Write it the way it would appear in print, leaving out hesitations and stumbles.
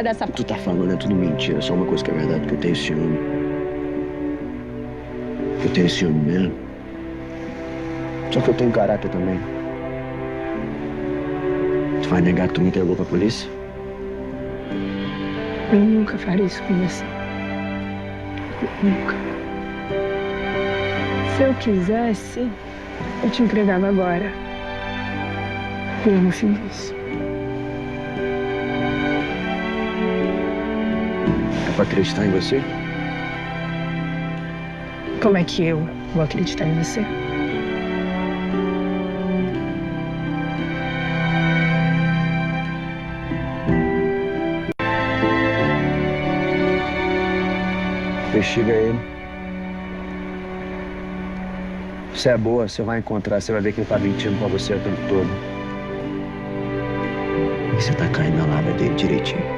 dessa... Tu tá falando é tudo mentira, só uma coisa que é verdade, que eu tenho ciúme. Eu tenho ciúme mesmo. Só que eu tenho caráter também. Tu vai negar que tu me entregou pra polícia? Eu nunca faria isso com você. Nunca. Se eu quisesse, eu te entregava agora. Eu não fiz isso. É pra acreditar em você? Como é que eu vou acreditar em você? Investiga ele. Se é boa, você vai encontrar, você vai ver quem tá mentindo pra você o tempo todo. E você tá caindo na lábia dele direitinho.